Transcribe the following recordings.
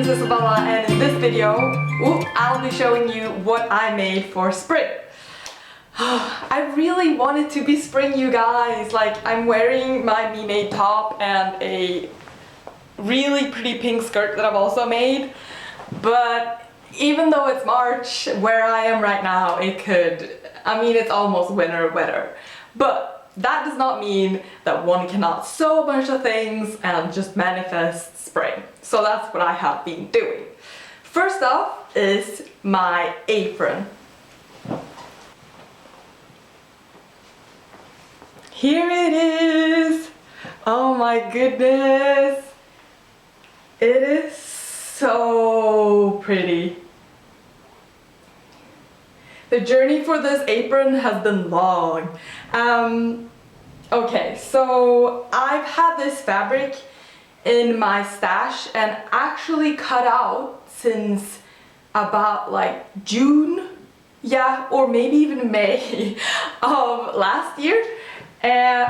name is Isabella, and in this video, I'll be showing you what I made for spring. I really wanted to be spring, you guys. Like, I'm wearing my me-made top and a really pretty pink skirt that I've also made, but even though it's March, where I am right now, it's almost winter weather. But that does not mean that one cannot sew a bunch of things and just manifest spring. So that's what I have been doing. First off is my apron. Here it is! Oh my goodness! It is so pretty. The journey for this apron has been long. Okay, so I've had this fabric in my stash and actually cut out since about like June, yeah, or maybe even May of last year. And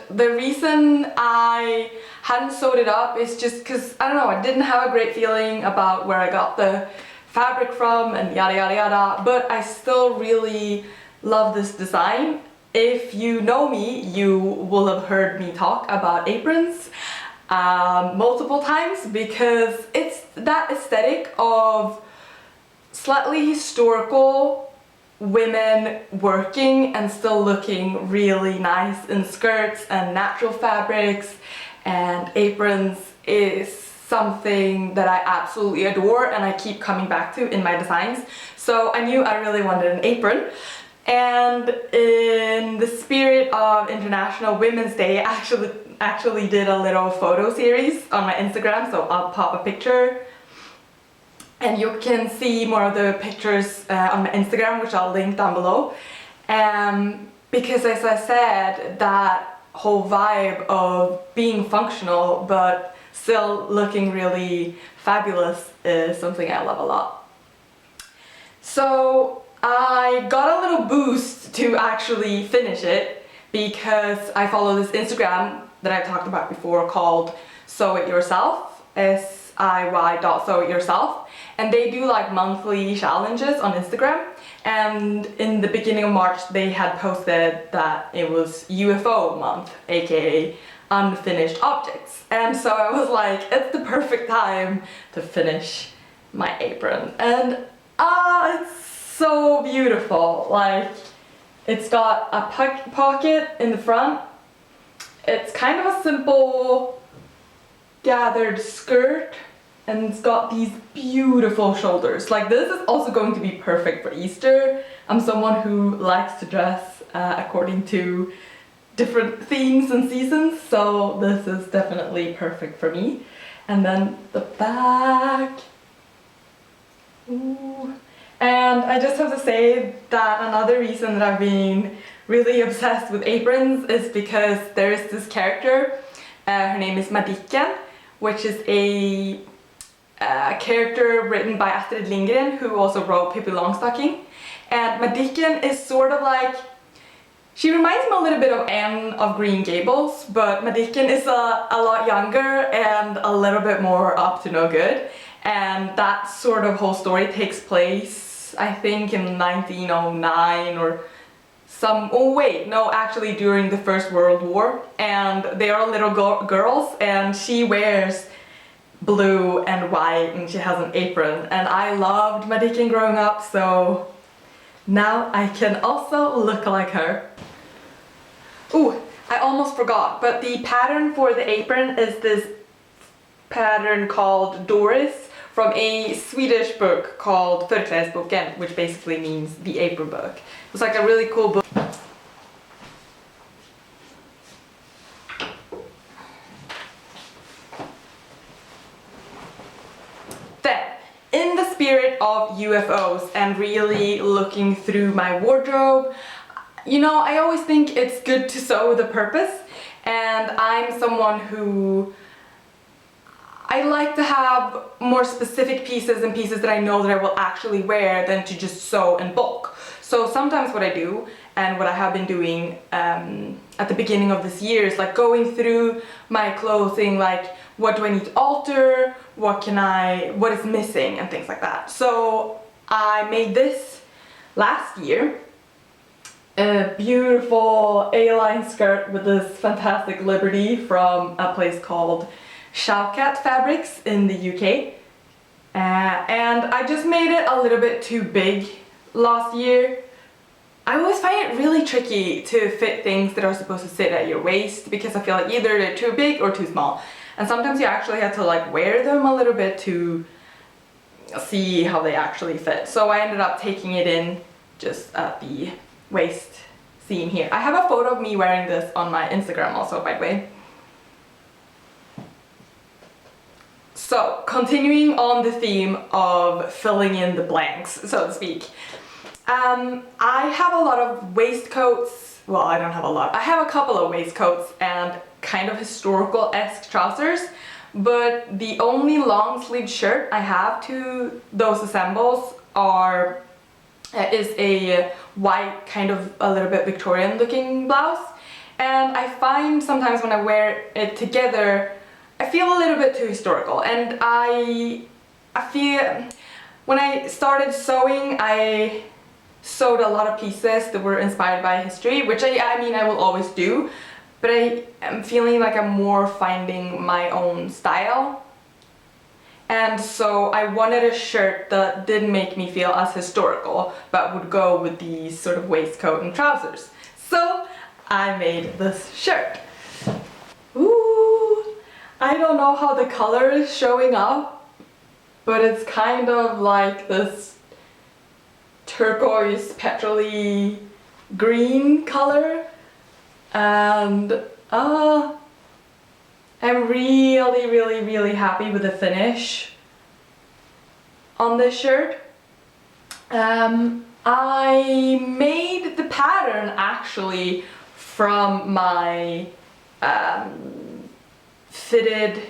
the reason I hadn't sewed it up is just because, I don't know, I didn't have a great feeling about where I got the fabric from and yada yada yada, but I still really love this design. If you know me, you will have heard me talk about aprons multiple times because it's that aesthetic of slightly historical women working and still looking really nice in skirts and natural fabrics, and aprons is something that I absolutely adore and I keep coming back to in my designs. So I knew I really wanted an apron, and in the spirit of International Women's Day, I actually did a little photo series on my Instagram, so I'll pop a picture and you can see more of the pictures on my Instagram, which I'll link down below. Because as I said, that whole vibe of being functional but still looking really fabulous is something I love a lot. So I got a little boost to actually finish it because I follow this Instagram that I've talked about before called Sew It Yourself, SIY.sewifyourself, and they do like monthly challenges on Instagram. And in the beginning of March they had posted that it was UFO month, aka unfinished objects, and so I was like, it's the perfect time to finish my apron. And it's so beautiful. Like, it's got a pocket in the front. It's kind of a simple gathered skirt, and it's got these beautiful shoulders. Like, this is also going to be perfect for Easter. I'm someone who likes to dress according to different themes and seasons, so this is definitely perfect for me. And then the back. Ooh. And I just have to say that another reason that I've been really obsessed with aprons is because there is this character, her name is Madicken, which is a character written by Astrid Lindgren, who also wrote Pippi Longstocking. And Madicken is sort of like, she reminds me a little bit of Anne of Green Gables, but Madicken is a lot younger and a little bit more up to no good. And that sort of whole story takes place, I think, in 1909 or actually during the First World War. And they are little girls, and she wears blue and white and she has an apron. And I loved Madicken growing up, so now I can also look like her. Ooh, I almost forgot, but the pattern for the apron is this pattern called Doris from a Swedish book called Förklädesboken, which basically means the apron book. It's like a really cool book. Then, in the spirit of UFOs and really looking through my wardrobe, you know, I always think it's good to sew with a purpose, and I'm someone who I like to have more specific pieces and pieces that I know that I will actually wear than to just sew in bulk. So sometimes what I do, and what I have been doing at the beginning of this year, is like going through my clothing, like what do I need to alter, what is missing, and things like that. So I made this last year, a beautiful A-line skirt with this fantastic Liberty from a place called Showcat Fabrics in the UK. And I just made it a little bit too big last year. I always find it really tricky to fit things that are supposed to sit at your waist, because I feel like either they're too big or too small. And sometimes you actually have to like wear them a little bit to see how they actually fit. So I ended up taking it in just at the waist seam here. I have a photo of me wearing this on my Instagram also, by the way. So, continuing on the theme of filling in the blanks, so to speak. I have a lot of waistcoats, well, I don't have a lot. I have a couple of waistcoats and kind of historical-esque trousers, but the only long sleeve shirt I have to those assembles is a white, kind of a little bit Victorian looking blouse. And I find sometimes when I wear it together, I feel a little bit too historical. And I feel, when I started sewing, I sewed a lot of pieces that were inspired by history, which I mean I will always do, but I am feeling like I'm more finding my own style. And so I wanted a shirt that didn't make me feel as historical, but would go with these sort of waistcoat and trousers. So I made this shirt. Ooh, I don't know how the color is showing up, but it's kind of like this turquoise, petrol-y green color. And I'm really happy with the finish on this shirt. I made the pattern actually from my fitted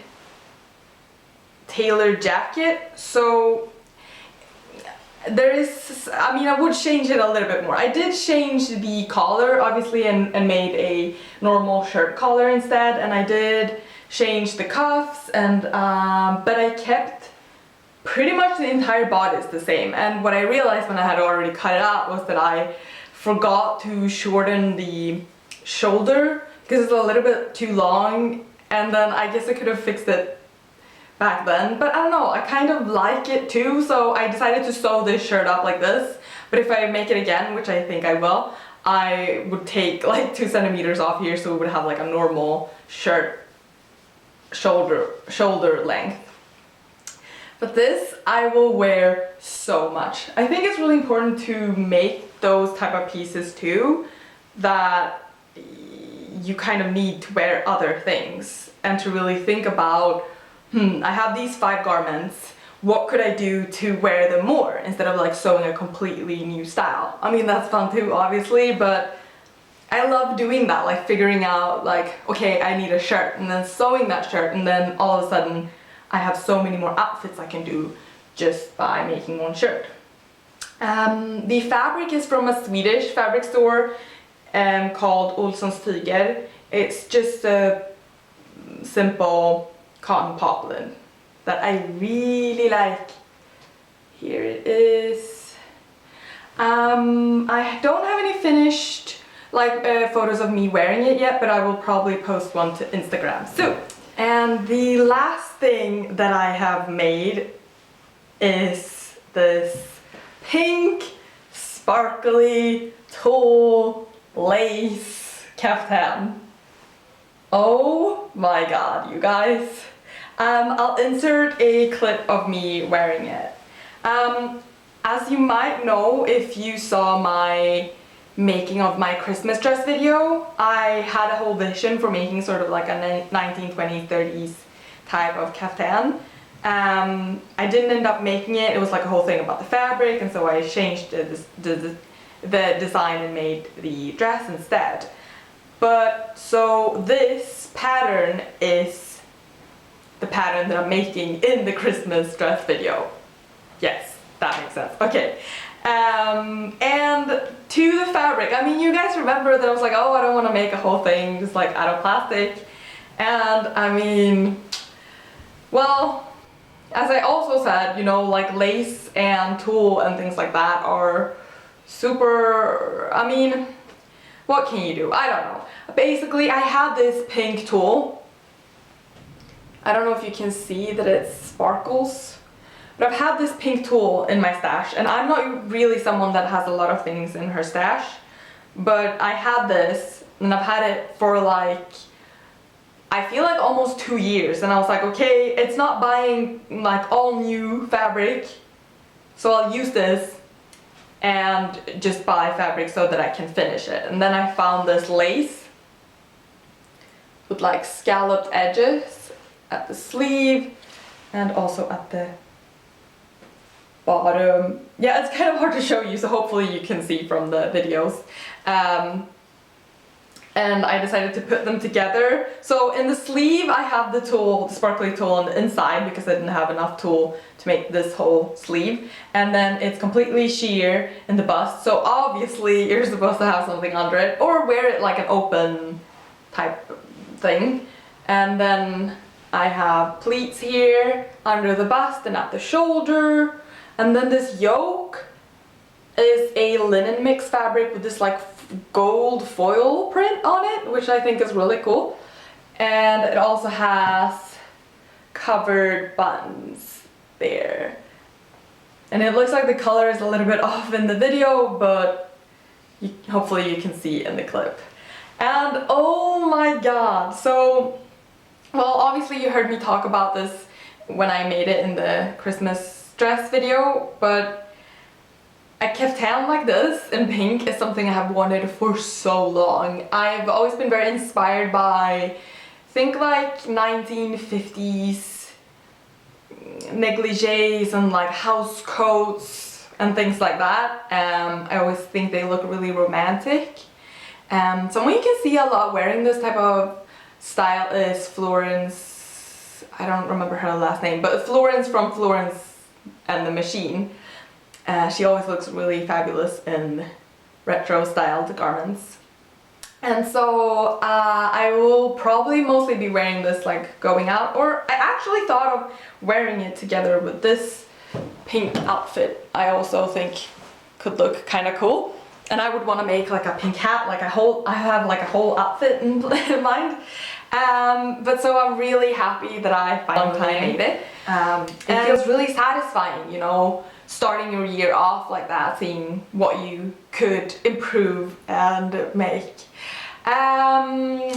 tailored jacket, so there is, I mean, I would change it a little bit more. I did change the collar obviously and made a normal shirt collar instead, and I did change the cuffs, and but I kept pretty much the entire bodice the same. And what I realized when I had already cut it out was that I forgot to shorten the shoulder because it's a little bit too long, and then I guess I could have fixed it back then, but I don't know, I kind of like it too, so I decided to sew this shirt up like this. But if I make it again, which I think I will, I would take like 2 centimeters off here, so it would have like a normal shirt shoulder length. But this I will wear so much. I think it's really important to make those type of pieces too, that you kind of need to wear other things, and to really think about, I have these 5 garments, what could I do to wear them more, instead of like sewing a completely new style. I mean, that's fun too, obviously, but I love doing that, like figuring out like, okay, I need a shirt, and then sewing that shirt, and then all of a sudden I have so many more outfits I can do just by making one shirt. The fabric is from a Swedish fabric store called Olssons Tyger. It's just a simple cotton poplin that I really like. Here it is. I don't have any finished like photos of me wearing it yet, but I will probably post one to Instagram soon. And the last thing that I have made is this pink, sparkly, tulle, lace caftan. Oh my god, you guys. I'll insert a clip of me wearing it. As you might know, if you saw my making of my Christmas dress video, I had a whole vision for making sort of like a 1920s, 30s type of caftan. I didn't end up making it. It was like a whole thing about the fabric, and so I changed the design and made the dress instead. But so this pattern is the pattern that I'm making in the Christmas dress video. Yes, that makes sense. Okay. And to the fabric, I mean, you guys remember that I was like, oh, I don't want to make a whole thing just like out of plastic. And I mean, well, as I also said, you know, like lace and tulle and things like that are super, I mean, what can you do? I don't know. Basically, I had this pink tulle. I don't know if you can see that it sparkles, but I've had this pink tulle in my stash, and I'm not really someone that has a lot of things in her stash, but I had this, and I've had it for like, I feel like almost 2 years, and I was like, okay, it's not buying like all new fabric, so I'll use this and just buy fabric so that I can finish it. And then I found this lace with like scalloped edges at the sleeve and also at the bottom. Yeah, it's kind of hard to show you, so hopefully you can see from the videos. And I decided to put them together. So in the sleeve I have the tulle, the sparkly tulle on the inside because I didn't have enough tulle to make this whole sleeve. And then it's completely sheer in the bust, so obviously you're supposed to have something under it or wear it like an open type thing. And then I have pleats here under the bust and at the shoulder. And then this yoke is a linen mix fabric with this like gold foil print on it, which I think is really cool. And it also has covered buttons there. And it looks like the color is a little bit off in the video, but hopefully you can see in the clip. And oh my god, so, well, obviously you heard me talk about this when I made it in the Christmas dress video, but a kaftan like this in pink is something I have wanted for so long. I've always been very inspired by, think like 1950s negligees and like house coats and things like that. I always think they look really romantic. Someone you can see a lot wearing this type of style is Florence, I don't remember her last name, but Florence from Florence and the Machine. She always looks really fabulous in retro styled garments. And so I will probably mostly be wearing this like going out, or I actually thought of wearing it together with this pink outfit. I also think could look kind of cool. And I would want to make like a pink hat, like I have like a whole outfit in mind. But so I'm really happy that I finally made it. It feels really satisfying, you know, starting your year off like that, seeing what you could improve and make.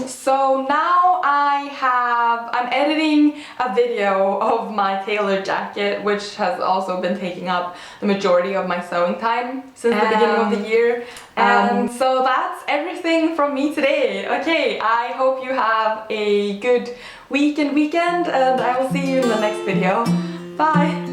So now I'm editing a video of my tailored jacket, which has also been taking up the majority of my sewing time since the beginning of the year. And so that's everything from me today. Okay, I hope you have a good week and weekend, and I will see you in the next video. Bye!